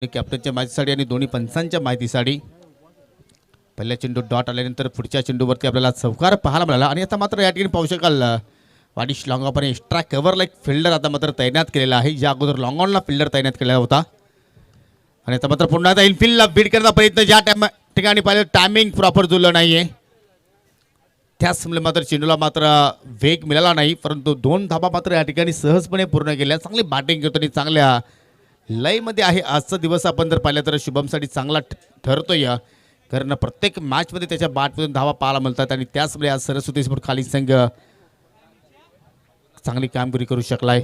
कॅप्टनच्या माहितीसाठी आणि दोन्ही पंचांच्या माहितीसाठी पहिल्या चेंडू डॉट आल्यानंतर पुढच्या चेंडूवरती आपल्याला चौकार पाहायला मिळाला आणि आता मात्र या ठिकाणी पाहू शकाल वाडिश लॉंगॉन एक्स्ट्रा कव्हरला एक फिल्डर आता मात्र तैनात केलेला आहे. ज्या अगोदर लॉंगॉनला फिल्डर तैनात केलेला होता आणि आता मात्र पुन्हा आता इनफिल्डला बीट करण्याचा प्रयत्न ज्या ठिकाणी पाहिलं टायमिंग प्रॉपर जुळलं नाहीये त्याचमुळे मात्र चेंडूला मात्र वेग मिळाला नाही परंतु 2 धाबा मात्र या ठिकाणी सहजपणे पूर्ण केल्या. चांगली बॅटिंग करतो आणि चांगल्या लयमध्ये आहे आजचा दिवस. आपण जर पाहिलं तर शुभमसाठी चांगला ठरतोय कारण प्रत्येक मॅचमध्ये त्याच्या बॅटमधून धावा पाहायला मिळतात आणि त्याचमुळे आज सरस्वती स्पोर्ट खाली संघ चांगली कामगिरी करू शकलाय.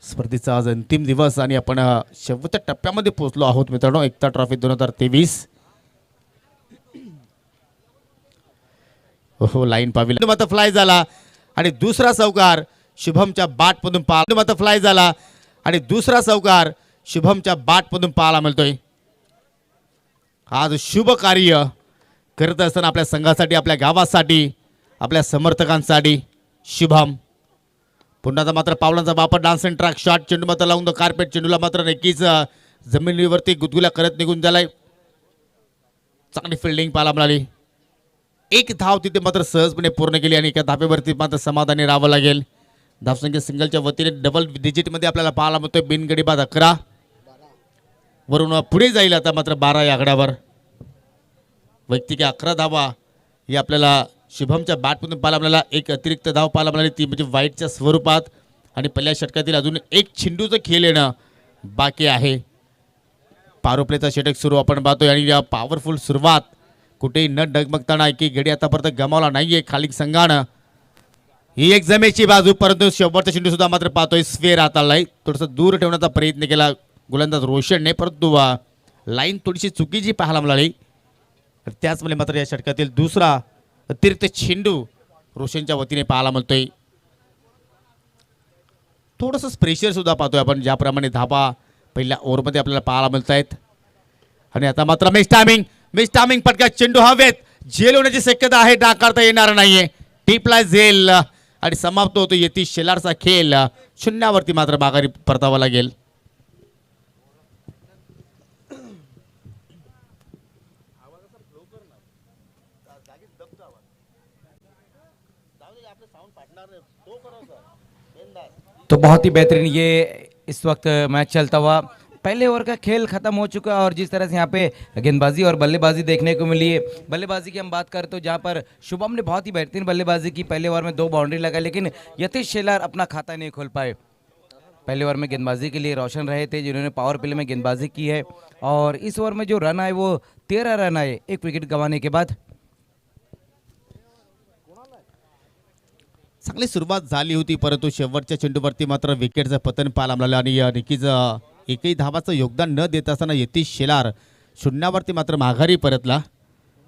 स्पर्धेचा आज अंतिम दिवस आणि आपण शेवटच्या टप्प्यामध्ये पोहोचलो आहोत मित्रांनो. एकता ट्रॉफी 2023 हो लाईन पाहिली मात्र फ्लाय झाला आणि दुसरा चौकार शुभमच्या बॅटमधून पाहायला मात्र फ्लाय झाला आणि दुसरा चौकार शुभमच्या बॅटमधून पाहायला मिळतोय. आज शुभ कार्य करत असताना आपल्या संघासाठी आपल्या गावासाठी आपल्या समर्थकांसाठी शुभम पुन्हा मात्र पावलांचा वापर डान्स अँड ट्रॅक शॉट चेंडू मात्र लावून तो कार्पेट चेंडूला मात्र नक्कीच जमिनीवरती गुदगुल्या करत निघून झालाय. चांगली फिल्डिंग पाहायला मिळाली. एक धाव तिथे मात्र सहजपणे पूर्ण केली आणि एका धाब्यावरती मात्र समाधानी राहावं लागेल. धावसंख्या सिंगलच्या वतीने डबल डिजिटमध्ये आपल्याला पाहायला मिळतोय. बिनगडी बाद 11 वरून पुढे जाईल आता मात्र 12 या आकड्यावर. वैयक्तिक 11 धावा ही आपल्याला शुभमच्या बॅटमधून पाहायला मिळाला. एक अतिरिक्त धाव पाहायला मिळाली ती म्हणजे वाईटच्या स्वरूपात आणि पहिल्या षटकातील अजून एक चेंडूचं खेळ येणं बाकी आहे. पावर प्लेचा षटक सुरू आपण पाहतोय आणि या पॉवरफुल सुरुवात कुठेही न डगमगताना की गडी आतापर्यंत गमावला नाहीये खाली संघानं. ही एक जमेची बाजू परंतु शेवटचा चेंडू सुद्धा मात्र पाहतोय स्फेअर हाताळलाय. थोडंसं दूर ठेवण्याचा प्रयत्न केला गोलंदाज रोशनने परंतु लाईन थोडीशी चुकीची पाहायला मिळाली. त्याचमुळे मात्र या षटकातील दुसरा अतिरिक्त चेंडू रोशनच्या वतीने पाहायला मिळतोय. थोडंसं प्रेशर सुद्धा पाहतोय आपण ज्याप्रमाणे धाबा पहिल्या ओव्हरमध्ये आपल्याला पाहायला मिळत आहेत आणि आता मात्र मिस टायमिंग पटका चेंडू हवेत झेल होण्याची शक्यता आहे. नाकारता येणार नाहीये. टिपला झेल आणि समाप्त होतो यतीश शेलारचा खेळ. शून्यावरती मात्र माघारी परतावा लागेल. तो बहुत ही बेहतरीन ये इस वक्त मैच चलता हुआ पहले ओवर का खेल खत्म हो चुका और जिस तरह से यहाँ पे गेंदबाजी और बल्लेबाजी देखने को मिली है। बल्लेबाजी की हम बात करें तो जहाँ पर शुभम ने बहुत ही बेहतरीन बल्लेबाजी की, पहले ओवर में 2 बाउंड्री लगाई लेकिन यतीश शेलार अपना खाता नहीं खोल पाए। पहले ओवर में गेंदबाजी के लिए रोशन रहे थे जिन्होंने पावर प्ले में गेंदबाजी की है और इस ओवर में जो रन आए वो 13 रन आए 1 विकेट गंवाने के बाद। चांगली सुरुवात झाली होती परंतु शेवटच्या चेंडूवरती मात्र विकेटचं पतन पाहायला मिळालं आणि नक्कीच एकही धावाचं योगदान न देत असताना यतीश शेलार शून्यावरती मात्र माघारी परतला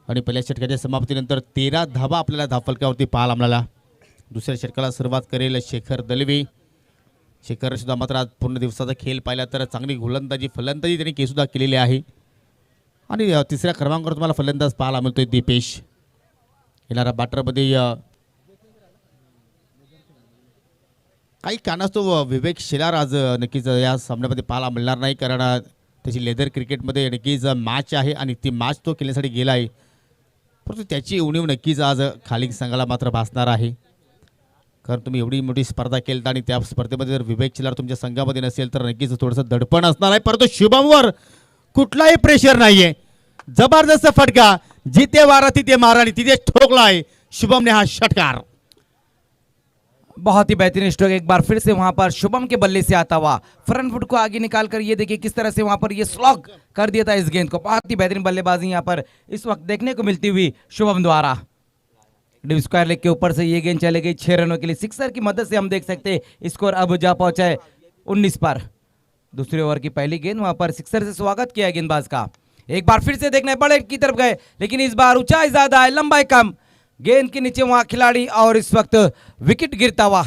आणि पहिल्या षटकाच्या समाप्तीनंतर 13 धावा आपल्याला धावफलकावरती पाहायला मिळाला। दुसऱ्या षटकाला सुरुवात करेल शेखर दलवी। शेखर सुद्धा मात्र आज पूर्ण दिवसाचा खेळ पाहिला तर चांगली गोलंदाजी फलंदाजी त्यांनी केसुद्धा केलेली आहे आणि तिसऱ्या क्रमांकावर तुम्हाला फलंदाज पाहायला मिळतोय दीपेश। येणारा बॅटरमध्ये काही कारणास्तव विवेक शेलार आज नक्कीच या सामन्यामध्ये पाहायला मिळणार नाही कारण त्याची लेदर क्रिकेटमध्ये नक्कीच मॅच आहे आणि ती मॅच तो खेळण्यासाठी गेला आहे परंतु त्याची उणीव नक्कीच आज खाली संघाला मात्र भासणार आहे कारण तुम्ही एवढी मोठी स्पर्धा केली आणि त्या स्पर्धेमध्ये जर विवेक शेलार तुमच्या संघामध्ये नसेल तर नक्कीच थोडंसं दडपण असणार आहे परंतु शुभमवर कुठलाही प्रेशर नाही आहे। जबरदस्त फटका जिथे वारा तिथे मारा आणि तिथे ठोकला आहे शुभमने हा षटकार। बहुत ही बेहतरीन स्ट्रोक एक बार फिर से वहां पर शुभम के बल्ले से आता हुआ फ्रंट फुट को आगे निकालकर ये देखिए किस तरह से वहां पर ये स्लॉग कर दिया था इस गेंद को। बहुत ही बेहतरीन बल्लेबाजी यहां पर इस वक्त देखने को मिलती हुई शुभम द्वारा। डिव स्क्वायर लेग के ऊपर से ये गेंद चले गई 6 रनों के लिए। सिक्सर की मदद से हम देख सकते हैं स्कोर अब जा पहुंचा है 19 पर। दूसरे ओवर की पहली गेंद वहां पर सिक्सर से स्वागत किया गेंदबाज का। एक बार फिर से देखने बड़े की तरफ गए लेकिन इस बार ऊंचाई ज्यादा है लंबाई कम। गेंद के नीचे वहां खिलाड़ी और इस वक्त विकेट गिरता हुआ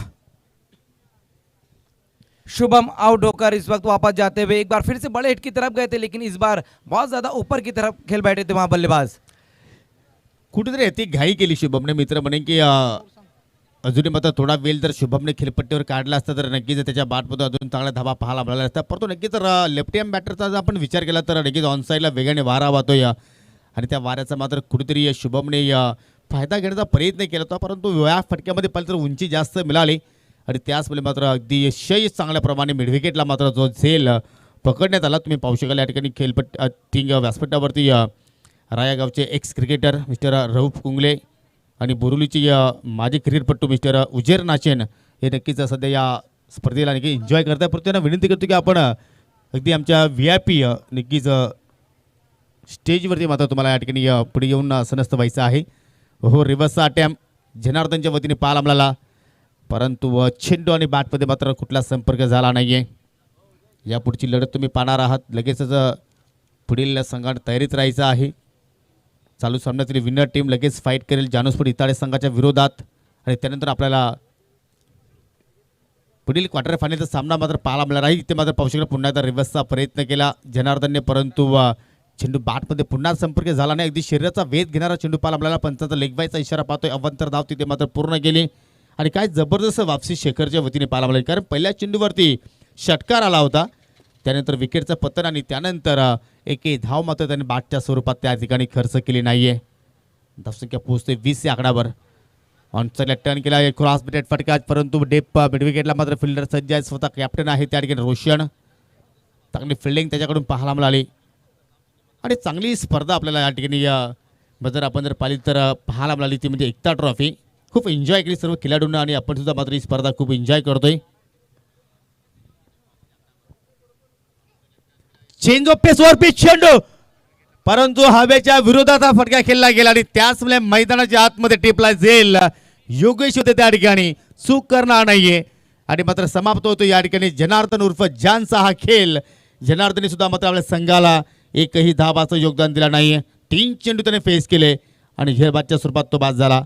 शुभम आउट होकर इस वक्त वापस जाते हुए एक बार फिर से बड़े हिट की तरफ गए थे लेकिन इस बार बहुत ज्यादा ऊपर की तरफ खेल बैठे थे वहां बल्लेबाज। कुठेतरी अति घाई केली शुभमने मित्र म्हणे की अजूनही मात्र थोडा वेळ जर शुभमने खेळपट्टीवर काढला असता तर नक्कीच त्याच्या बॅटमधून अजून चांगला धाबा पाहायला मिळाला असता. परंतु नक्कीच जर लेफ्ट हँड बॅटरचा जर आपण विचार केला तर नक्कीच ऑनसाईडला वेगाने वारा वाहतोय आणि त्या वाऱ्याचा मात्र कुठेतरी शुभमने फायदा घेण्याचा प्रयत्न केला होता. परंतु या फटक्यामध्ये पहिलं तर उंची जास्त मिळाली आणि त्याचमुळे मात्र अगदी यशही चांगल्या प्रमाणे मिडविकेटला मात्र जो झेल पकडण्यात आला. तुम्ही पाहू शकाल या ठिकाणी खेळपट्टी व्यासपट्ट्यावरती रायागावचे एक्स क्रिकेटर मिस्टर रऊफ कुंगले आणि बोरिवलीची माजी क्रिकेटपट्टू मिस्टर उजेर नाचेन हे नक्कीच सध्या या स्पर्धेला नक्की एन्जॉय करताय. परंतु त्यांना विनंती करतो की आपण अगदी आमच्या VIP नक्कीच स्टेजवरती मात्र तुम्हाला या ठिकाणी पुढे येऊन सनस्त व्हायचं आहे. हो रिव्हर्सचा अटॅम्प जनार्दनच्या वतीने पाहायला मिळाला परंतु चेंडू आणि बॅटमध्ये मात्र कुठला संपर्क झाला नाही आहे. यापुढची लढत तुम्ही पाहणार आहात. लगेचच पुढील संघात तयारीत राहायचं आहे. चालू सामन्यातील विनर टीम लगेच फाईट करेल जानोस्फोट इताडे संघाच्या विरोधात आणि त्यानंतर आपल्याला पुढील क्वार्टर फायनलचा सामना मात्र पाहायला मिळणार आहे. इथे मात्र पाहू शकता पुन्हा एकदा रिव्हर्सचा प्रयत्न केला जनार्दनने परंतु चेंडू बॅटमध्ये पुन्हा संपर्क झाला नाही. अगदी शरीराचा वेध घेणारा चेंडू पाहायला मिळाला. पंचाचा लेग बायचा इशारा पाहतोय. अवंतर धाव तिथे मात्र पूर्ण गेली आणि काय जबरदस्त वापसी शेखरच्या वतीने पाहायला मिळाली कारण पहिल्या चेंडूवरती षटकार आला होता. त्यानंतर विकेटचं पतन आणि त्यानंतर एकही धाव मात्र त्याने बॅटच्या स्वरूपात त्या ठिकाणी खर्च केली नाहीये. धावसंख्या पोहोचते 20 या आकडावर. ऑनसाईडला टर्न केला क्रॉस बिटेड फटका परंतु डेप मिडविकेटला मात्र फिल्डर सज्ज आहे. स्वतः कॅप्टन आहे त्या ठिकाणी रोशन. चांगली फिल्डिंग त्याच्याकडून पाहायला मिळाली आणि चांगली स्पर्धा आपल्याला या ठिकाणी जर आपण जर पाहिली तर पाहायला मिळाली ती म्हणजे एकता ट्रॉफी. खूप एन्जॉय केली सर्व खेळाडूंना आणि आपण सुद्धा मात्र ही स्पर्धा खूप एन्जॉय करतोय. चेंज ऑफ पेस वर पिच चेंडू परंतु हवेच्या विरोधात हा फटका खेळला गेला आणि त्याच वेळेला मैदानाच्या आतमध्ये टिपला जाईल. योगेश होते त्या ठिकाणी चूक करणार नाहीये आणि मात्र समाप्त होतो या ठिकाणी जनार्दन उर्फ जानचा हा खेळ. जनार्दनने सुद्धा मात्र आपल्या संघाला एकही धावाचं योगदान दिला नाहीये. 3 चेंडू त्याने फेस केले आणि झेलबादच्या स्वरूपात तो बाद झाला.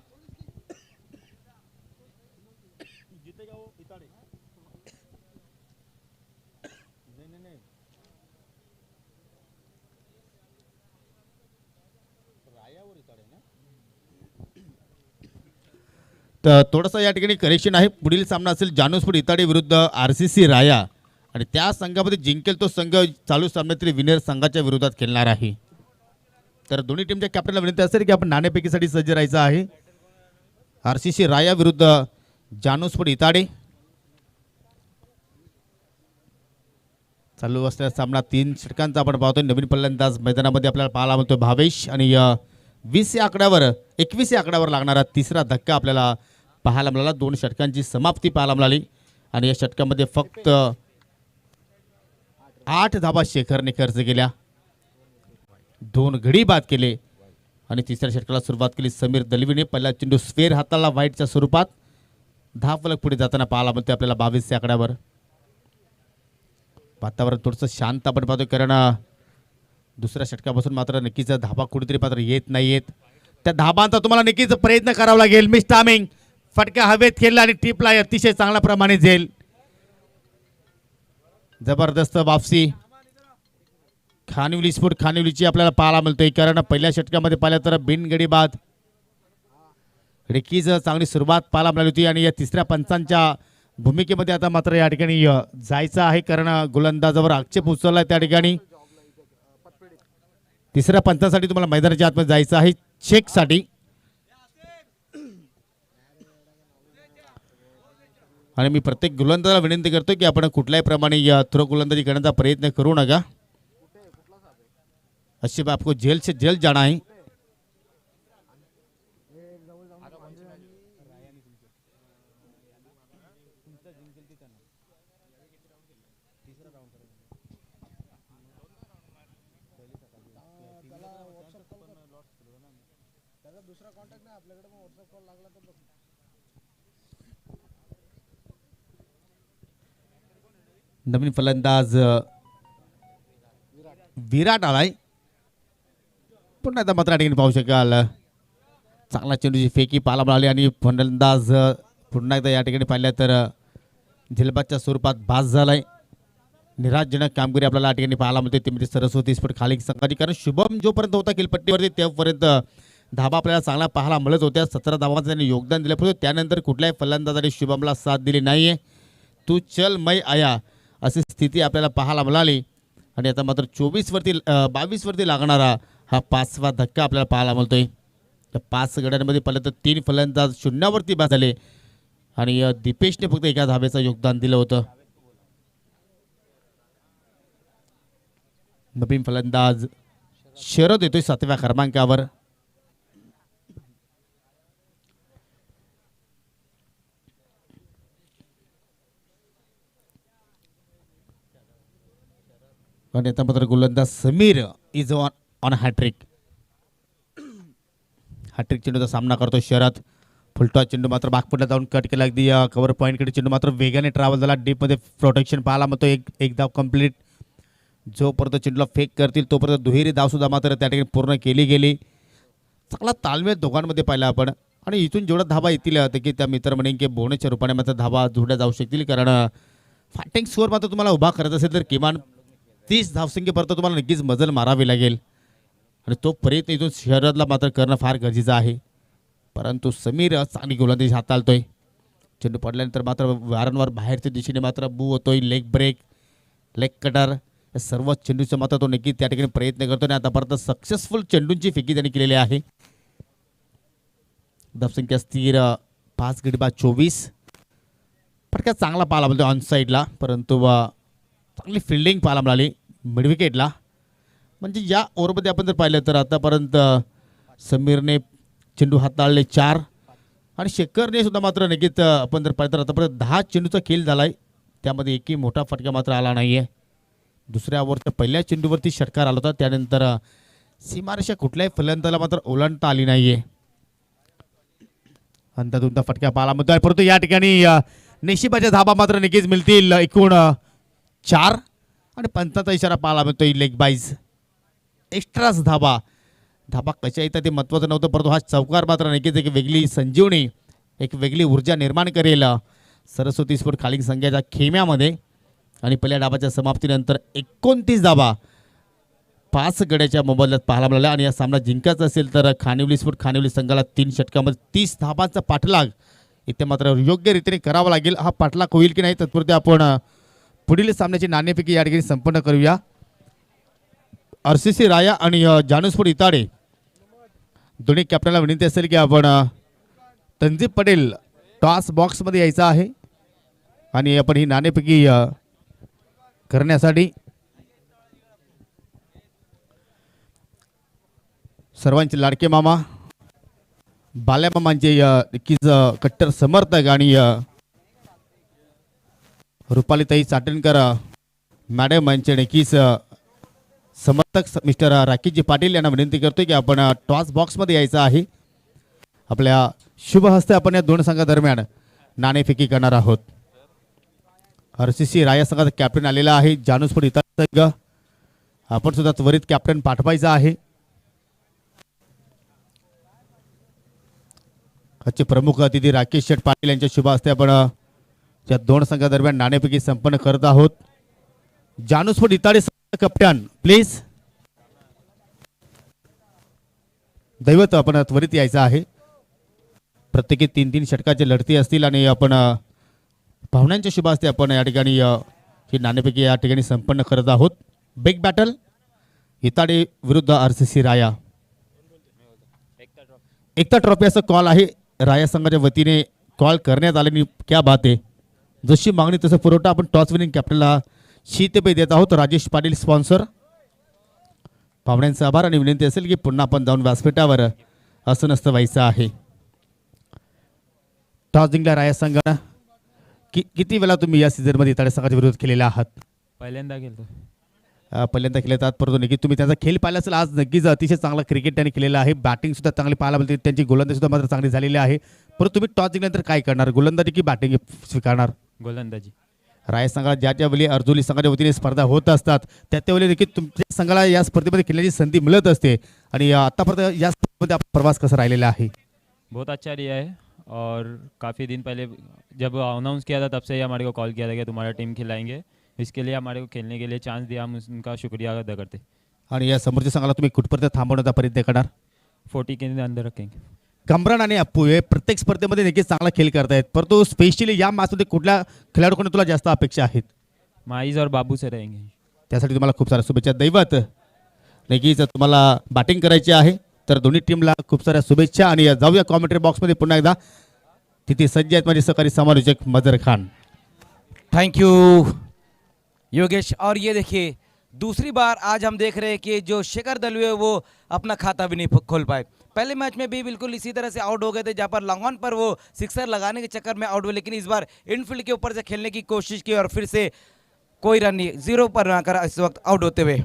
तर थोडंसं या ठिकाणी करेक्शन आहे. पुढील सामना असेल जानोस्फोट इताडे विरुद्ध RCC राया आणि त्या संघामध्ये जिंकेल तो संघ चालू सामन्यातील विनर संघाच्या विरोधात खेळणार आहे. तर दोन्ही टीमच्या कॅप्टनला विनंती असेल की आपण नाणेफेकीसाठी सज्ज राहायचं आहे. RCC राया विरुद्ध जानोस्फोट इताडे. चालू असलेला सामना 3 षटकांचा आपण पाहतोय. नवीन फलंदाज मैदानामध्ये आपल्याला पाहायला मिळतोय भावेश आणि 21 या आकड्यावर लागणारा तिसरा धक्का आपल्याला पाहायला मिळाला. 2 षटकांची समाप्ती पाहायला मिळाली आणि या षटकामध्ये फक्त 8 धाबा शेखरने खर्च केल्या. 2 गडी बाद केले आणि तिसऱ्या षटकाला सुरुवात केली समीर दलवीने. पहिला चेंडू स्क्वेअर हाताला वाईटच्या स्वरूपात. 10 फलक पुढे जाताना पाहायला मिळते आपल्याला 22 या आकड्यावर. वातावरण थोडंसं शांत आपण पाहतोय कारण दुसऱ्या षटकापासून मात्र नक्कीच धाबा कुठेतरी मात्र येत नाहीयेत. त्या धाबांचा तुम्हाला नक्कीच प्रयत्न करावा लागेल. मिस टायमिंग फटका हवेत खेळला आणि टिपला अतिशय चांगल्या प्रमाणे झेल. जबरदस्त वापसी खानिवली स्पोर्ट खानिवलीची आपल्याला पाहायला मिळते कारण पहिल्या षटकामध्ये पाहिलं तर बिनगडी बाद रेकीज चांगली सुरुवात पाहायला मिळाली होती आणि या तिसऱ्या पंचांच्या भूमिकेमध्ये आता मात्र या ठिकाणी जायचं आहे कारण गोलंदाजावर आक्षेप उचलला त्या ठिकाणी. तिसऱ्या पंचासाठी तुम्हाला मैदानाच्या आतमध्ये जायचं आहे चेकसाठी आणि मी प्रत्येक गोलंदाजाला विनंती करतो की आपण कुठल्याही प्रमाणे थ्रो गोलंदाजी करण्याचा प्रयत्न करू नका. अशी आपको जेल से जेल जाना है. नवीन फलंदाज विराट आलाय. पुन्हा एकदा मात्र ठिकाणी पाहू शकाल चांगला चेंडूची फेकी पाहायला मिळाली आणि फलंदाज पुन्हा एकदा या ठिकाणी पाहिल्या तर झेलबादच्या स्वरूपात बाद झालाय. निराशजनक कामगिरी आपल्याला या ठिकाणी पाहायला मिळते. ती म्हणजे सरस्वती स्पोर्ट खाली संघाची कारण शुभम जोपर्यंत होता खेळपट्टीवरती तेव्हापर्यंत धाबा आपल्याला चांगला पाहायला मिळत होत्या. 17 धावांचं त्यांनी योगदान दिलं, परंतु त्यानंतर कुठल्याही फलंदाजाने शुभमला साथ दिली नाही आहे. तू चल मै आया अशी स्थिती आपल्याला पाहायला मिळाली. आणि आता मात्र 22वरती लागणारा हा 5वा धक्का आपल्याला पाहायला मिळतोय. त्या 5 गड्यांमध्ये पहिलं तर 3 फलंदाज शून्यावरती बाद झाले आणि दीपेशने फक्त एका धाब्याचं योगदान दिलं होतं. नवीन फलंदाज शरद येतोय 7व्या क्रमांकावर. आणि आता मात्र गोलंदाज Sameer is on hat trick. Hat trick चेंडूचा सामना करतो शरद. फुलटॉस चेंडू मात्र बागपटला जाऊन कट केला. अगदी कव्हर पॉईंटकडे चेंडू मात्र वेगाने ट्रॅव्हल झाला. डीपमध्ये प्रोटेक्शन पाहायला मिळतो. एक धाव कंप्लीट. जोपर्यंत चेंडूला फेक करतील तोपर्यंत दुहेरी धावसुद्धा मात्र त्या ठिकाणी पूर्ण केली गेली. चांगला ताळमेळ दोघांमध्ये पाहिला आपण. आणि इथून जेवढा धाबा येतील की त्या मित्र म्हणेन की बोनसच्या रूपाने मात्र धाबा जोडल्या जाऊ शकतील. कारण फायटिंग स्कोअर मात्र तुम्हाला उभा करत असेल तर किमान 30 धावसंख्येपर्यंत तुम्हाला नक्कीच मजल मारावी लागेल. आणि तो प्रयत्न इथून शरदला मात्र करणं फार गरजेचं आहे. परंतु समीर चांगली गोलंदाजी हाताळतोय. चेंडू पडल्यानंतर मात्र वारंवार बाहेरच्या दिशेने मात्र बू होतोय. लेग ब्रेक, लेग कटर या सर्व चेंडूचं मात्र तो नक्की त्या ठिकाणी प्रयत्न करतो. आणि आतापर्यंत सक्सेसफुल चेंडूंची फेकी त्यांनी केलेली आहे. धावसंख्या स्थिर 5 गडी बाद 24. फटका चांगला पाहायला मिळतो ऑन साईडला, परंतु चांगली फिल्डिंग पाहायला मिळाली मिडविकेटला. म्हणजे या ओव्हरमध्ये आपण जर पाहिलं तर आतापर्यंत समीरने चेंडू हाताळले 4 आणि शेखरने सुद्धा मात्र नक्कीच आपण जर पाहिलं तर आतापर्यंत 10 चेंडूचा खेळ झाला आहे. त्यामध्ये एकही मोठा फटका मात्र आला नाही आहे. दुसऱ्या ओव्हरच्या पहिल्या चेंडूवरती षटकार आला होता. त्यानंतर सीमारेषा कुठल्याही फलंदाजाला मात्र ओलांडता आली नाही आहे. अंधाधुंदा फटका पाहायला मिळतोय, परंतु या ठिकाणी नशिबाच्या धाबा मात्र नक्कीच मिळतील. एकूण 4 आणि 5चा इशारा पाहायला मिळतोय. लेग बाईज एक्स्ट्राच धाबा कशा येतात ते महत्त्वाचं नव्हतं, परंतु हा चौकार मात्र नक्कीच एक वेगळी संजीवनी, एक वेगळी ऊर्जा निर्माण करेल सरस्वती स्पोर्ट खालील संघाच्या खेम्यामध्ये. आणि पहिल्या डावाच्या समाप्तीनंतर 29 धाबा 5 गड्याच्या मोबदल्यात पाहायला मिळाल्या. आणि या सामना जिंकायचा असेल तर खानिवली स्पोर्ट खानिवली संघाला 3 षटकामध्ये 30 धाबांचा पाठलाग इथे मात्र योग्य रीतीने करावा लागेल. हा पाठलाग होईल की नाही तत्पुरते आपण पुढील सामन्याची नाणेफेकी या ठिकाणी संपन्न करूया. RCC राया आणि जानूस्फोट इताडे दोन्ही कॅप्टनला विनंती असेल की आपण तंजीब पटेल टॉस बॉक्समध्ये यायचा आहे आणि आपण ही नाणेफेकी करण्यासाठी सर्वांचे लाडके मामा बाल्या मामांचे नक्कीच कट्टर समर्थक आणि रुपालीताई चाटणकर मॅडम यांचे नक्कीच समर्थक मिस्टर राकेशजी पाटील यांना विनंती करतोय की आपण टॉस बॉक्समध्ये यायचं आहे. आपल्या शुभ हस्ते आपण या दोन संघादरम्यान नाणेफेकी करणार आहोत. RCC राया संघाचा कॅप्टन आलेला आहे. जानूस्फोट इतर संघ आपण सुद्धा त्वरित कॅप्टन पाठवायचा आहे. आजचे प्रमुख अतिथी राकेश शेठ पाटील यांच्या शुभ हस्ते आपण या दोन संघादरम्यान नाणेफेकी संपन्न करत आहोत. जानूस्फोट इताडे कॅप्टन प्लीज दैवत आपण त्वरित यायचं आहे. प्रत्येकी 3-3 षटकाचे लढती असतील आणि आपण पाहुण्यांच्या शुभ हस्ते आपण या ठिकाणी ही नाणेफेकी या ठिकाणी संपन्न करत आहोत. बिग बॅटल इताडे विरुद्ध RCC राया. एकता ट्रॉफी असा कॉल आहे राया संघाच्या वतीने कॉल करण्यात आल्याने क्या बात आहे. जशी मागणी तसं पुरवठा आपण टॉस विनिंग कॅप्टनला शीतपेय देत आहोत. राजेश पाटील स्पॉन्सर. पाहुण्यांचा आभार आणि विनंती असेल की पुन्हा आपण जाऊन व्यासपीठावर असं नसतं व्हायचं आहे. टॉस जिंकला राया संघानं. किती वेळा तुम्ही या सीझनमध्ये इताडे संघाच्या विरोध केलेला आहात? पहिल्यांदा गेलो. पहिल्यांदा केले आहेत, परंतु नक्कीच तुम्ही त्यांचा खेळ पाहिला असेल. आज नक्कीच अतिशय चांगला क्रिकेट त्यांनी केलेला आहे. बॅटिंग सुद्धा चांगली पाहायला मिळते. त्यांची गोलंदाजी सुद्धा मात्र चांगली झालेली आहे. परंतु तुम्ही टॉस जिंकल्यानंतर काय करणार? गोलंदाजी की बॅटिंग स्वीकारणार? गोलंदाजी. राय संघाला ज्या वेळी अर्जुली संघाच्या वतीने स्पर्धा होत असतात त्यावेळी नक्की तुमच्या संघाला या स्पर्धेमध्ये खेळण्याची संधी मिळत असते. आणि आतापर्यंत या स्पर्धेमध्ये आपला प्रवास कसा राहिलेला आहे? बहुत अच्छा रिया है और काफ़ी दिन पहले जब अनाउंस किया था तब से ही हमारे को कॉल किया था कि तुम्हारा टीम खिलाएंगे. इसके लिए हमारे को खेलने के लिए चांस दिया, हम उनका शुक्रिया अदा करते. आणि या समोरच्या संघाला तुम्ही कुठपर्यंत थांबवण्याचा प्रयत्न करणार? 40 के अंदर रखेंगे। कमरान आणि अप्पू हे प्रत्येक स्पर्धेमध्ये नक्कीच चांगला खेळ करतायत, परंतु स्पेशली या मॅचमध्ये कुठल्या खेळाडूकडून तुला जास्त अपेक्षा आहेत? माइज और बाबू से रहेंगे। त्यासाठी तुम्हाला खूप साऱ्या शुभेच्छा दैवत. नक्कीच तुम्हाला बॅटिंग करायची आहे, तर दोन्ही टीमला खूप साऱ्या शुभेच्छा. आणि जाऊया कॉमेंट्री बॉक्समध्ये पुन्हा एकदा. तिथे सज्ज आहेत माझे सहकारी समालोचक मजर खान. Thank you Yogesh. और ये देखिए दूसरी बार आज हम देख रहे हैं कि जो शेखर दलवी है वो अपना खाता भी नहीं खोल पाए। पहले मैच में भी बिल्कुल इसी तरह से आउट हो गए थे, जहां पर लॉन्ग ऑन पर वो सिक्सर लगाने के चक्कर में आउट हुए, लेकिन इस बार इनफील्ड के ऊपर से खेलने की कोशिश की और फिर से कोई रन नहीं, 0 पर आकर इस वक्त आउट होते हुए।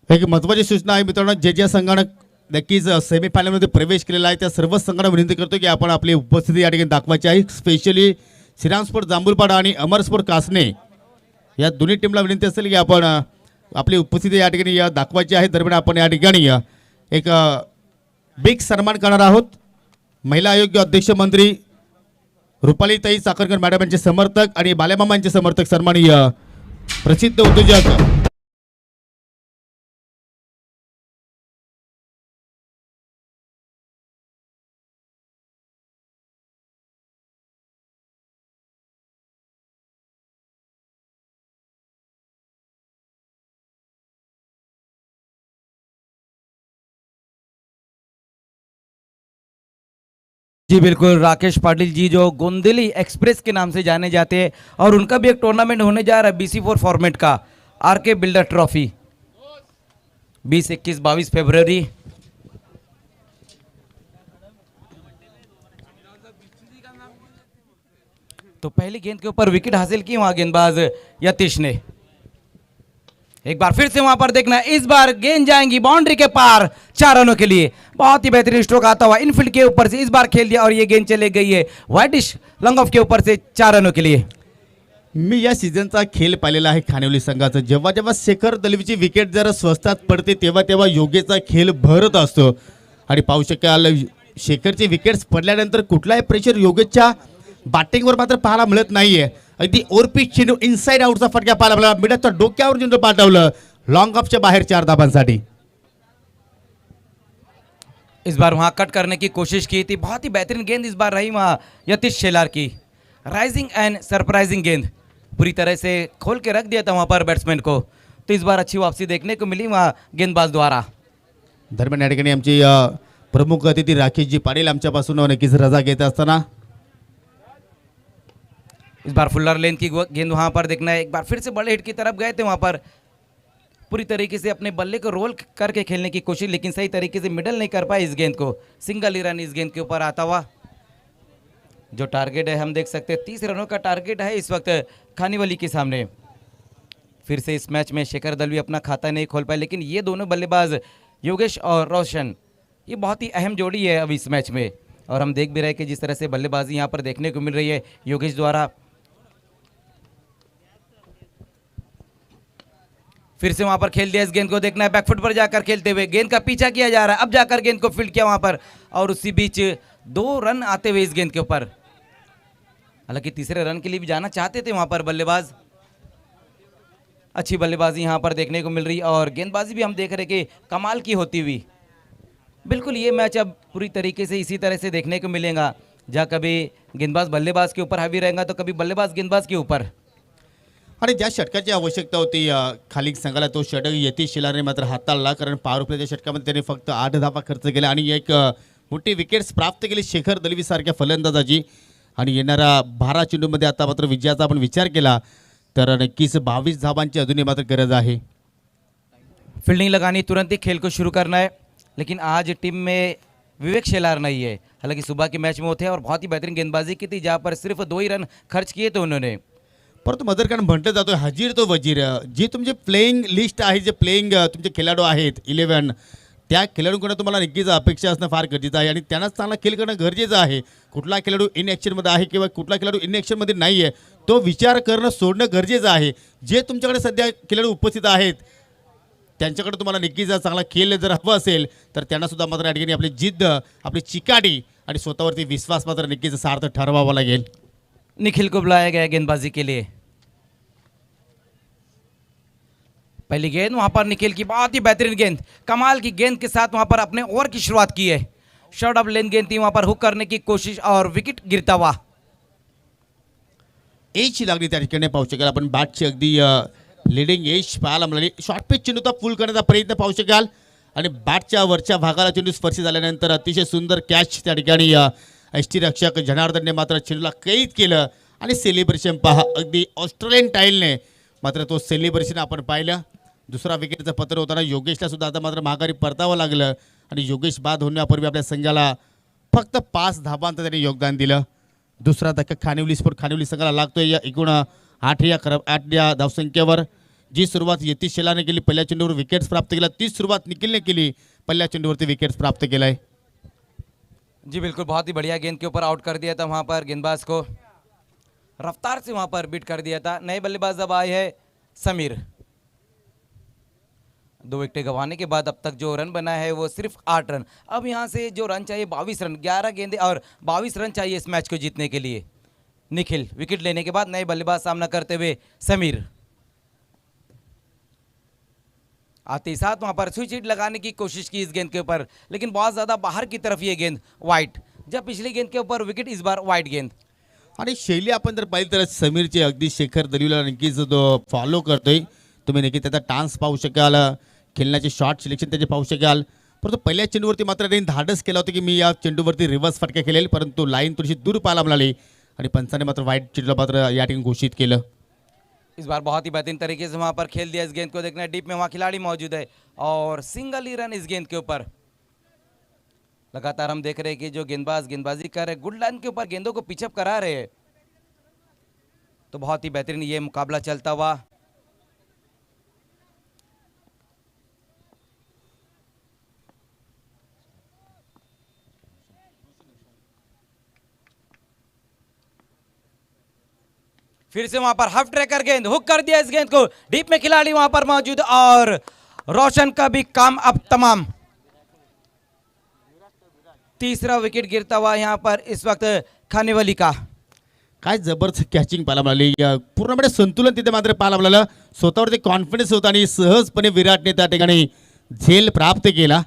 एक महत्त्वाची सूचना आहे मित्रांनो, जे संघानं नक्कीच सेमीफायनलमध्ये प्रवेश केलेला आहे त्या सर्व संघांना विनंती करतो की आपण आपली उपस्थिती या ठिकाणी दाखवायची आहे. स्पेशली श्रीराम स्पोर्ट जांभूलपाडा आणि अमर स्पोर्ट कासने या दोन्ही टीमला विनंती असेल की आपण आपली उपस्थिती या ठिकाणी दाखवायची आहे. दरम्यान आपण या ठिकाणी एक बिग सन्मान करणार आहोत. महिला आयोग अध्यक्ष मंत्री रुपालीताई चाकरकर मॅडम यांचे समर्थक आणि बालेमामा यांचे समर्थक सन्माननीय प्रसिद्ध उद्योजक जी बिल्कुल, राकेश पाटिल जी जो गोंदेली एक्सप्रेस के नाम से जाने जाते हैं, और उनका भी एक टूर्नामेंट होने जा रहा है BC4 फॉर्मेट का, आरके बिल्डर ट्रॉफी 20, 21, 22 फरवरी। तो पहली गेंद के ऊपर विकेट हासिल की वहां गेंदबाज यतीश ने। एक बार फिर से वहां पर देखना, इस बार गेंद जाएंगी बाउंड्री के पार 4 रनों के लिए। बहुत ही बेहतरीन स्ट्रोक आता हुआ इनफील्ड के ऊपर से इस बार खेल दिया और ये गेंद चले गई है व्हाइटिश लॉन्ग ऑफ के ऊपर से 4 रनों के लिए। मी या सीझनचा खेळ पाहिलेला आहे खानिवली संघाचा. जेव्हा जेव्हा शेखर दलवीची विकेट जरा स्वस्तात पडते तेव्हा तेव्हा योगेचा खेळ भरत असतो. आणि पाहू शकाल शेखरची विकेट्स पडल्यानंतर कुठलाही प्रेशर योगेशच्या बॅटिंगवर मात्र पाहायला मिळत नाहीये. अगदी ओरपीच चेंडू इनसाइड आउटचा फटका पाहायला मिळाला. मिडलच्या डोक्यावर चेंडू पाठवलं लॉन्ग ऑफच्या बाहेर 4 धाबांसाठी. इस बार वहां कट करने की कोशिश की थी, बहुत ही बेहतरीन गेंद इस बार रही वहां यतीश शेलार की। राइजिंग एंड सरप्राइजिंग गेंद पूरी तरह से खोल के रख दिया था वहां पर बैट्समैन को। तो इस बार अच्छी वापसी देखने को मिली वहां गेंदबाज द्वारा। दरम्यान या ठिकाणी आमची प्रमुख अतिथी राकेशजी पाटील आमच्यापासून नक्कीच रजा घेत असताना इस बार फुल्लर लेंथ की गेंद वहां पर देखना है। एक बार फिर से बड़े हिट की तरफ गए थे वहां पर, पूरी तरीके से अपने बल्ले को रोल करके खेलने की कोशिश, लेकिन सही तरीके से मिडल नहीं कर पाए इस गेंद को। सिंगल ही रन इस गेंद के ऊपर आता हुआ। जो टारगेट है हम देख सकते हैं 30 रनों का टारगेट है इस वक्त खानीवली के सामने। फिर से इस मैच में शेखर दलवी अपना खाता नहीं खोल पाए, लेकिन ये दोनों बल्लेबाज योगेश और रोशन ये बहुत ही अहम जोड़ी है अब इस मैच में। और हम देख भी रहे कि जिस तरह से बल्लेबाजी यहाँ पर देखने को मिल रही है योगेश द्वारा। फिर से वहां पर खेल दिया इस गेंद को, देखना है बैकफुट पर जाकर खेलते हुए गेंद का पीछा किया जा रहा है। अब जाकर गेंद को फील्ड किया वहां पर और उसी बीच 2 रन आते हुए इस गेंद के ऊपर। हालांकि तीसरे रन के लिए भी जाना चाहते थे वहां पर बल्लेबाज। अच्छी बल्लेबाजी यहां पर देखने को मिल रही और गेंदबाजी भी हम देख रहे कि कमाल की होती हुई। बिल्कुल ये मैच अब पूरी तरीके से इसी तरह से देखने को मिलेगा, जहाँ कभी गेंदबाज बल्लेबाज के ऊपर हावी रहेगा तो कभी बल्लेबाज गेंदबाज के ऊपर। आणि ज्या षटकाची आवश्यकता होती खाली संघाला तो षटक यतीश शेलारने मात्र हाताळला. कारण पॉवर प्लेच्या षटकामध्ये त्याने फक्त 8 धावा खर्च केल्या आणि एक मोठी विकेट्स प्राप्त केली शेखर दलवी सारख्या फलंदाजाची. आणि येणाऱ्या 12 चेंडूमध्ये आता मात्र विजयाचा आपण विचार केला तर नक्कीच 22 धावांची अजूनही मात्र गरज आहे. फील्डिंग लगानी, तुरंत ही खेल को शुरू करना है, लेकिन आज टीम में विवेक शेलार नहीं है। हालांकि सुबह के मैच में वो थे और बहुत ही बेहतरीन गेंदबाजी की थी, जहाँ पर सिर्फ 2 ही रन खर्च किए थे उन्होंने। परंतु मदर खान म्हटलं जातो हजीर तो वजीर. जी तुमची प्लेइंग लिस्ट आहे, जे प्लेइंग तुमचे खेळाडू आहेत 11 त्या खेळाडूंकडून तुम्हाला नक्कीच अपेक्षा असणं फार गरजेचं आहे आणि त्यांनाच चांगला खेळ करणं गरजेचं आहे. कुठला खेळाडू इन ॲक्शनमध्ये आहे किंवा कुठला खेळाडू इन ॲक्शनमध्ये नाही आहे तो विचार करणं सोडणं गरजेचं आहे. जे तुमच्याकडे सध्या खेळाडू उपस्थित आहेत त्यांच्याकडे तुम्हाला नक्कीच चांगला खेळ जर हवं असेल तर त्यांनासुद्धा मात्र या ठिकाणी आपली जिद्द, आपली चिकाटी आणि स्वतःवरती विश्वास मात्र नक्कीच सार्थ ठरवावा लागेल. निखिल को बुलाया गया गेंदबाजी के लिए। पहली गेंद वहां पर निखिल की बहुत ही बेहतरीन गेंद, कमाल की गेंद के साथ वहां पर अपने ओवर की शुरुआत की है। शॉर्ट ऑफ लेन गेंद थी, वहां पर हुक करने की कोशिश और विकेट गिरता हुआ। एजची लागली त्या ठिकाणी पाहू शकाल आपण बॅटची अगदी लिडिंग एज पाहायला मिळाली. शॉर्ट पिच चेंडूचा पूल करण्याचा प्रयत्न पाहू शकाल आणि बॅटच्या वरच्या भागाला चेंडू स्पर्श झाल्यानंतर अतिशय सुंदर कॅच त्या ठिकाणी यष्टीरक्षक जनार्दनने मात्र चेंडूला कैद केलं आणि सेलिब्रेशन पहा अगदी ऑस्ट्रेलियन टाईलने मात्र तो सेलिब्रेशन आपण पाहिलं. दुसरा विकेटचं पत्र होताना योगेशला सुद्धा आता मात्र माघारी परतावं लागलं आणि योगेश बाद होण्यापूर्वी आपल्या संघाला फक्त 5 धाबांचं त्यांनी योगदान दिलं. दुसरा धक्का खानिवली संघाला लागतोय या एकूण 8 या धावसंख्येवर. जी सुरुवात यतीश शेलाने केली, पहिल्या चेंडूवर विकेट्स प्राप्त केला. तीच सुरुवात निखिलने केली, पहिल्या चेंडूवरती विकेट्स प्राप्त केलाय. जी बिल्कुल, बहुत ही बढ़िया गेंद के ऊपर आउट कर दिया था वहां पर गेंदबाज को, रफ्तार से वहां पर बीट कर दिया था. नए बल्लेबाज अब आए हैं समीर. 2 विकेट गंवाने के बाद अब तक जो रन बना है वो सिर्फ 8 रन. अब यहाँ से जो रन चाहिए 22 रन, 11 गेंदें और 22 रन चाहिए इस मैच को जीतने के लिए. निखिल विकेट लेने के बाद नए बल्लेबाज सामना करते हुए समीर. आते ही साथ वहां पर स्विच हिट लगाने की कोशिश की इस गेंद के ऊपर, लेकिन बहुत ज्यादा बाहर की तरफ ये गेंद वाइड. जब पिछली गेंद के ऊपर विकेट, इस बार वाइड गेंद. आणि शैली आपण जर पाहिली तर समीरचे अगदी शेखर दलीला नक्कीच तो फॉलो करतोय. तुम्ही नक्की त्याचा टान्स पाहू शकाल, खेळण्याचे शॉट सिलेक्शन त्याचे पाहू शकाल. परंतु पहिल्या चेंडूवरती मात्र त्यांनी धाडस केला होता की मी या चेंडूवरती रिव्हर्स फटका खेळेल, परंतु लाईन थोडीशी दूर पाहायला मिळाली आणि पंचाने मात्र वाईट चेंडूला मात्र या ठिकाणी घोषित केलं. इस बार बहुत ही बेहतरीन तरीके से वहां पर खेल दिया. इस गेंद को देखना, डीप में वहां खिलाड़ी मौजूद है और सिंगल ही रन इस गेंद के ऊपर. लगातार हम देख रहे हैं कि जो गेंदबाज गेंदबाजी कर रहे, गुड लाइन के ऊपर गेंदों को पिचअप करा रहे हैं. तो बहुत ही बेहतरीन ये मुकाबला चलता हुआ. फिर से वहां पर हाफ ट्रैकर गेंद, हुक कर दिया इस गेंद को. डीप में खिलाड़ी वहां पर मौजूद और रोशन का भी काम अब तमाम. तीसरा विकेट गिरता हुआ यहां पर इस वक्त खानेवाली का. काय जबरदस्त कॅचिंग पाहायला मिळाली. पूर्णपणे संतुलन तिथे मात्र पाहायला मिळालं. स्वतःवरती कॉन्फिडन्स होता आणि सहजपणे विराटने त्या ठिकाणी झेल प्राप्त केला.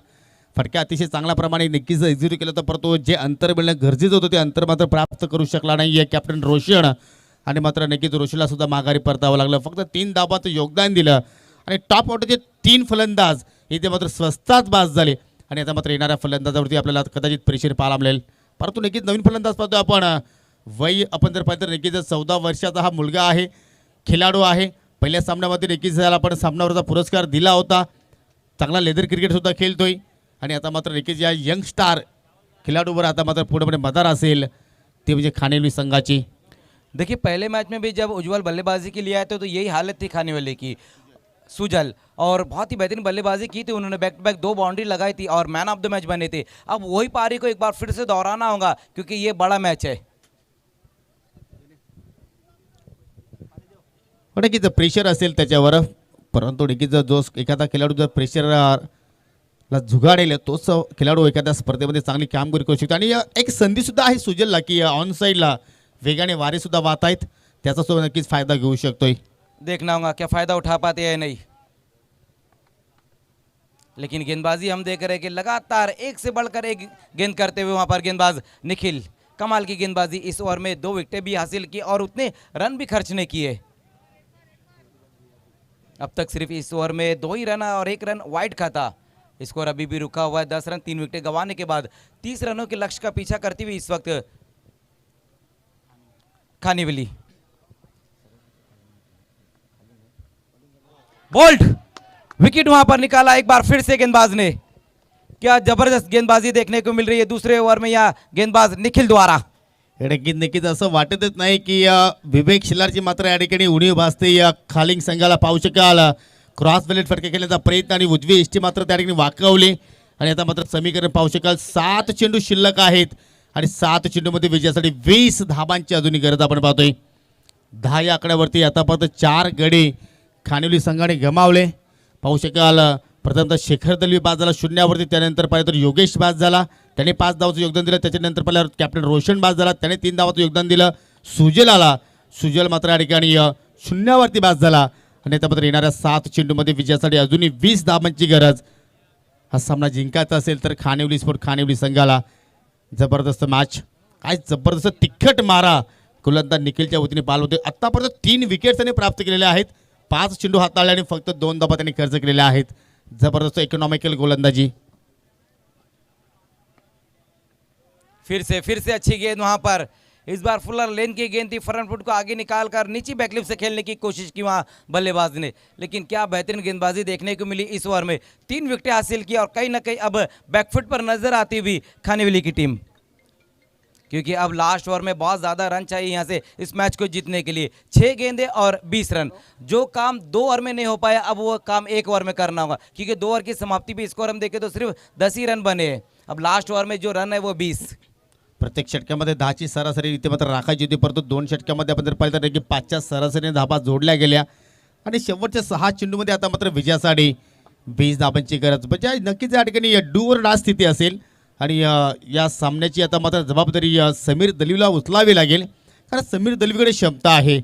फटका अतिशय चांगल्या प्रमाणे नक्कीच एक्झिक्यूट केलं होतं, परंतु जे अंतर मिळणं गरजेचं होतं ते अंतर मात्र प्राप्त करू शकला नाही कॅप्टन रोशन. आणि मात्र नक्कीच रोशनला सुद्धा माघारी परतावं लागलं. फक्त 3 धाबाचं योगदान दिलं आणि टॉप ऑर्डरचे 3 फलंदाज इथे मात्र स्वस्तात बाद झाले. आणि आता मात्र येणाऱ्या फलंदाजावरती आपल्याला कदाचित प्रेशर पाहायला मिळेल. परंतु नक्कीच नवीन फलंदाज पाहतो आपण. वय आपण जर पाहिलं तर नक्कीच 14 वर्षाचा हा मुलगा आहे, खेळाडू आहे. पहिल्या सामन्यामध्ये नक्कीच त्याला आपण सामनावरचा पुरस्कार दिला होता. चांगला लेदर क्रिकेटसुद्धा खेळतोय आणि आता मात्र नक्कीच या यंग स्टार खेळाडूवर आता मात्र पूर्णपणे मदार असेल ते म्हणजे खानेवाली संघाची. देखिए पहले मैच में भी जब उज्जवल बल्लेबाजी के लिए आए थे तो यही हालत थी खानेवाली की. सुजल और बहुत ही बेहतरीन बल्लेबाजी की थी उन्होंने, बैक टू बैक 2 बाउंड्री लगाई थी और मैन ऑफ द मैच बने थे. अब वही पारी को एक बार फिर से दोहराना होगा क्योंकि ये बड़ा मैच है. नक्कीच प्रेशर असेल त्याच्यावर, परंतु नक्कीच जो एखादा खेळाडू जर प्रेशरला झुगाडेल तोच खेळाडू एखाद्या स्पर्धेमध्ये चांगली कामगिरी करू शकतो. आणि एक संधीसुद्धा आहे सुजलला की ऑन साईडला वेगाने वारे सुद्धा वाहत आहेत, त्याचा सुद्धा नक्कीच फायदा घेऊ शकतोय. देखना होगा क्या फायदा उठा पाते हैं नहीं. लेकिन गेंदबाजी हम देख रहे हैं कि लगातार एक से बढ़कर एक गेंद करते हुए वहां पर गेंदबाज निखिल, कमाल की गेंदबाजी. इस ओवर में 2 विकेटें भी हासिल की और उतने रन भी खर्च नहीं किए. अब तक सिर्फ इस ओवर में 2 ही रन और 1 रन वाइड का था. स्कोर अभी भी रुका हुआ है 10 रन. 3 विकेटें गंवाने के बाद 30 रनों के लक्ष्य का पीछा करती हुई इस वक्त खानेवाली. बोल्ट विकेट वहां पर निकाला एक बार फिर से गेंदबाज ने. क्या जबरदस्त गेंदबाजी देखने को मिल रही है दूसरे ओवर में या गेंदबाज निखिल द्वारा. नक्कीच असं वाटतच नाही की विवेक शिलारची मात्र या ठिकाणी उणीव भासते. या खालिंग संघाला पाहू शकाल क्रॉस वेलेट फटका खेळण्याचा प्रयत्न आणि उजवी एष्टी मात्र त्या ठिकाणी वाकवली. आणि आता मात्र समीकरण पाहू शकाल 7 चेंडू शिल्लक आहेत आणि 7 चेंडूमध्ये विजयासाठी 20 धाबांची अजूनही गरज आपण पाहतोय. 10 या आकड्यावरती आता फक्त 4 गडी खानेवाली संघाने गमावले. पाहू शकाल प्रथमतः शेखर दलवी बाद झाला 0वरती, त्यानंतर पाहिलं तर योगेश बाद झाला, त्याने 5 धावाचं योगदान दिलं. त्याच्यानंतर पाहिलं कॅप्टन रोशन बाद झाला, त्याने 3 धावाचं योगदान दिलं. सुजल आला, सुजल मात्र या ठिकाणी 0वरती बाद झाला आणि त्यामध्ये येणाऱ्या 7 चेंडूमध्ये विजयासाठी अजूनही 20 धाबांची गरज. हा सामना जिंकायचा असेल तर खानिवली स्पोर्ट खानिवली संघाला. जबरदस्त मॅच, काय जबरदस्त तिखट मारा गोलंदाज निखिलच्या वतीने पाल होते. आतापर्यंत 3 विकेट्स त्यांनी प्राप्त केलेल्या आहेत. 5 चेंडू हाताळले आणि फक्त 2 धाबा त्यांनी खर्च केलेल्या आहेत. जबरदस्त इकॉनॉमिकल गोलंदाजी. फिर से अच्छी गेंद वहां पर, इस बार फुलर लेन की गेंद थी, फ्रंट फुट को आगे निकाल कर नीचे बैकलिप से खेलने की कोशिश की वहां बल्लेबाज ने, लेकिन क्या बेहतरीन गेंदबाजी देखने को मिली इस ओवर में. 3 विकेटें हासिल की और कहीं ना कहीं अब बैकफुट पर नजर आती हुई खानेवाली की टीम, क्योंकि अब लास्ट ओवर में बहुत ज़्यादा रन चाहिए यहाँ से इस मैच को जीतने के लिए. 6 गेंदें और 20 रन, जो काम 2 ओवर में नहीं हो पाया अब वो काम 1 ओवर में करना होगा, क्योंकि 2 ओवर की समाप्ति भी स्कोर हम देखें तो सिर्फ 10 ही रन बने हैं. अब लास्ट ओवर में जो रन है वो 20. प्रत्येक षटकामध्ये 10ची सरासरी इथे मात्र राखायची होती, परंतु 2 षटकामध्ये आपण जर पाहिलं तर की 5च्या सरासरीने धाबा जोडल्या गेल्या आणि शेवटच्या 6 चेंडूमध्ये आता मात्र विजयासाठी 20 धाबांची गरज. म्हणजे नक्कीच या ठिकाणी डू और डाय स्थिती असेल आणि या सामन्याची आता मात्र जबाबदारी समीर दलवीला उचलावी लागेल, कारण समीर दलवीकडे क्षमता आहे.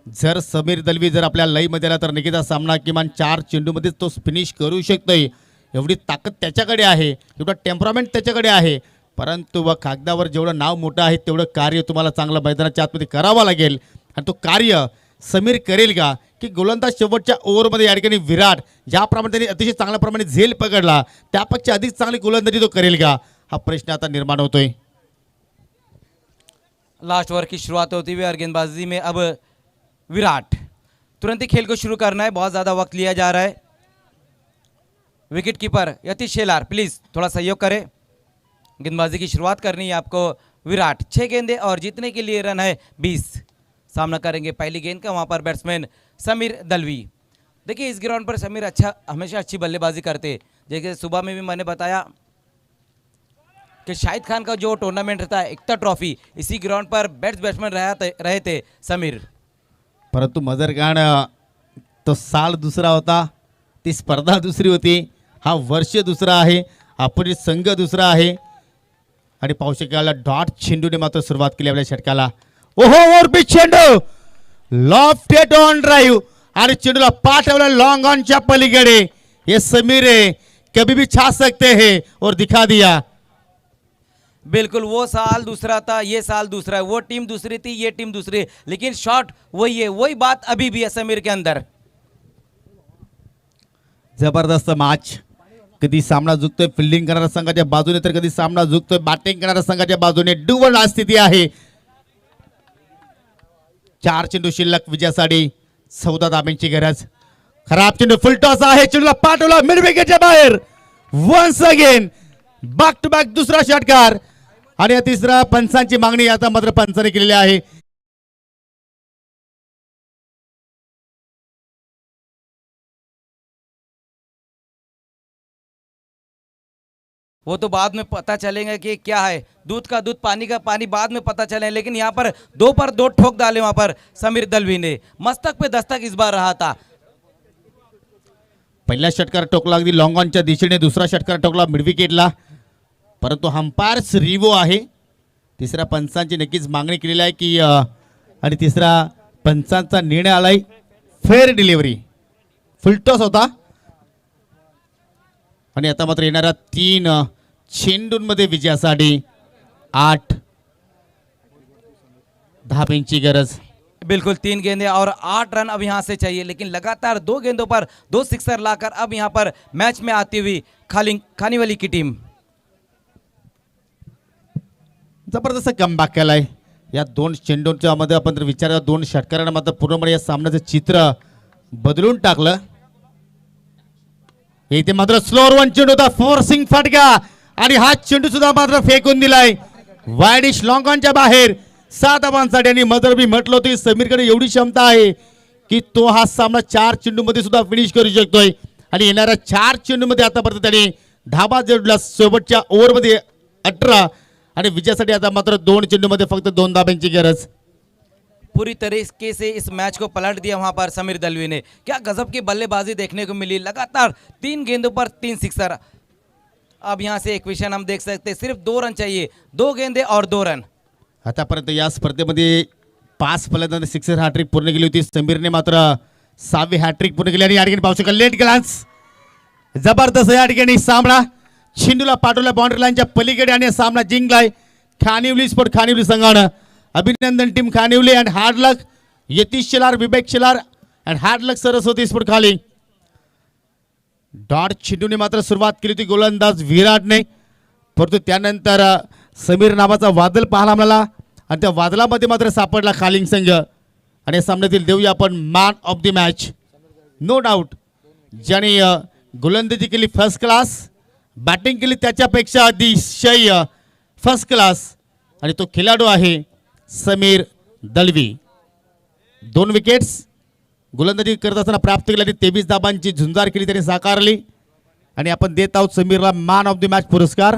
जर समीर दलवी जर आपल्या लईमध्ये आला तर नक्कीच हा सामना किमान 4 चेंडूमध्येच तो फिनिश करू शकतोय. एवढी ताकद त्याच्याकडे आहे, एवढा टेम्परामेंट त्याच्याकडे आहे. परंतु व कागदावर जेवढं नाव मोठं आहे तेवढं कार्य तुम्हाला चांगलं मैदानाच्या आतमध्ये करावं लागेल. आणि तो कार्य समीर करेल का, की गोलंदाज शेवटच्या ओव्हरमध्ये या ठिकाणी विराट ज्याप्रमाणे त्यांनी अतिशय चांगल्या प्रमाणे झेल पकडला त्यापेक्षा अधिक चांगली गोलंदाजी तो करेल का, हा प्रश्न आता निर्माण होतोय. लास्ट ओवर की शुरुआत होती हुई और गेंदबाजी में अब विराट तुरंत ही खेल को शुरू करना है, बहुत ज़्यादा वक्त लिया जा रहा है. Wicket keeper Yatish Shelar please थोड़ा सहयोग करें. गेंदबाजी की शुरुआत करनी है आपको. विराट 6 गेंदें और जीतने के लिए रन है 20. सामना करेंगे पहली गेंद का वहां पर बैट्समैन समीर दलवी. देखिए इस ग्राउंड पर समीर हमेशा अच्छी बल्लेबाजी करते. जैसे सुबह में भी मैंने बताया कि शाहिद खान का जो टूर्नामेंट रहता है एकता ट्रॉफी, इसी ग्राउंड पर बैट्समैन रहे थे समीर. परंतु मजरखान तो साल दुसरा होता, ती स्पर्धा दुसरी होती, हा वर्ष दुसरा आहे, आपण संघ दुसरा आहे. आणि पाहू शकाल डॉट चेंडूने मात्र सुरुवात केली आपल्या षटकाला. ओहो और भी चेंडू लॉफ्टेड ऑन ड्राइव आणि चेंडूला पाठवला लॉन्ग ऑनच्या पलीकडे. ये समीर है, कभी भी छा सकते हैं और दिखा दिया. बिल्कुल वो साल दूसरा था, ये साल दूसरा है. वो टीम दूसरी थी, ये टीम दूसरी, लेकिन शॉट वही है. वही बात अभी भी है समीर के अंदर. जबरदस्त मॅच. कधी सामना झुकतोय फिल्डिंग करणाऱ्या संघाच्या बाजूने तर कधी सामना झुकतोय बॅटिंग करणाऱ्या संघाच्या बाजूने. डुबल स्थिती आहे. 4 चेंडू शिल्लक विजयासाठी 14 धाब्यांची गरज. खराब चेंडू फुल टॉस आहे, चेंडूला पाठवला मिड विकेटच्या बाहेर. Once again back to back दुसरा षटकार आणि तिसरा पंचांची मागणी आता मात्र पंचाने केलेली आहे. वो तो बाद में पता चलेगा कि क्या है, दूध का दूध पानी का पानी बाद में पता चले, लेकिन यहाँ पर 2 पर 2 ठोक डाले वहां पर समीर दलवी ने. मस्तक पे दस्तक इस बार रहा था. पहिला षटकार टोकला अगदी लॉंग ऑनच्या दिशेने, दुसरा षटकार टोकला मिड विकेटला, परंतु अंपायर्स रिवो आहे. तिसऱ्या पंचांची नक्कीच मागणी केलेली आहे की आणि तिसरा पंचांचा निर्णय आलाय फेअर डिलिव्हरी. फुलटॉस होता आणि आता मात्र येणाऱ्या 3 चेंडूंमध्ये विजयासाठी 8 धाब्यांची गरज. बिल्कुल 3 गेंदें और 8 रन अब यहाँ से चाहिए, लेकिन लगातार 2 गेंदों पर 2 सिक्सर लाकर अब यहाँ पर मैच में आती हुई खानीवाली की टीम. जबरदस्त कमबॅक केलाय. या 2 चेंडूंच्या मध्ये आपण जर विचार 2 षटकारांना मात्र पूर्णपणे या सामन्याचं चित्र बदलून टाकलं. इथे मात्र स्लोअर 1 चेंडू होता, फोर्सिंग फटका आणि हा चेंडू सुद्धा मात्र फेकून दिलाय वाईडिश लॉंग ऑनच्या बाहेर. 7 धावांसाठी आणि मदर बी म्हटलं होतं समीरकडे एवढी क्षमता आहे की तो हा सामना 4 चेंडूमध्ये सुद्धा फिनिश करू शकतोय. आणि येणाऱ्या 4 चेंडूमध्ये आतापर्यंत त्याने धाबा जोडला शेवटच्या ओव्हरमध्ये 18 आणि विजयासाठी आता मात्र 2 चेंडूमध्ये फक्त 2 धाब्यांची गरज. पूरी तरीके से इस मैच को पलट दिया वहां पर समीर दलवी ने. क्या गजब की बल्लेबाजी देखने को मिली. लगातार 3 गेंदों पर 3 सिक्सर. अब यहां से एक विषय हम देख सकते हैं, सिर्फ 2 रन चाहिए, 2 गेंदे और 2 रन. आतापर्यंत या स्पर्धेमध्ये 5 फलंदाजांनी सिक्सर हॅट्रिक पूर्ण केली होती. समीरने मात्र 6वी हॅट्रिक पूर्ण केली आणि या ठिकाणी पाहू शकाल लेट ग्लान्स जबरदस्त या ठिकाणी सामना चेंडूला पाठवला बाउंड्री लाईनच्या पलीकडे आणि सामना जिंकलाय खानिवली स्पोर्ट खानिवली संघानं. अभिनंदन team Khanivali and hard luck Yatish Shelar Vivek Shelar and hard luck Saraswati sport खाली. डॉट चेंडूने मात्र सुरुवात केली होती गोलंदाज विराटने, परंतु त्यानंतर समीर नावाचा वादळ पाहायला मिळाला आणि त्या वादळामध्ये मात्र सापडला खालिंग संघ. आणि या सामन्यातील देऊया आपण man of the match. No doubt ज्याने गोलंदाजी केली फर्स्ट क्लास, बॅटिंग केली त्याच्यापेक्षा अतिशय फर्स्ट क्लास, आणि तो खेळाडू आहे समीर दळवी. 2 विकेट्स गोलंदाजी करत असताना प्राप्त केली आणि 23 धाबांची झुंजार केली त्याने साकारली. आणि आपण देत आहोत समीरला मॅन ऑफ द मॅच पुरस्कार.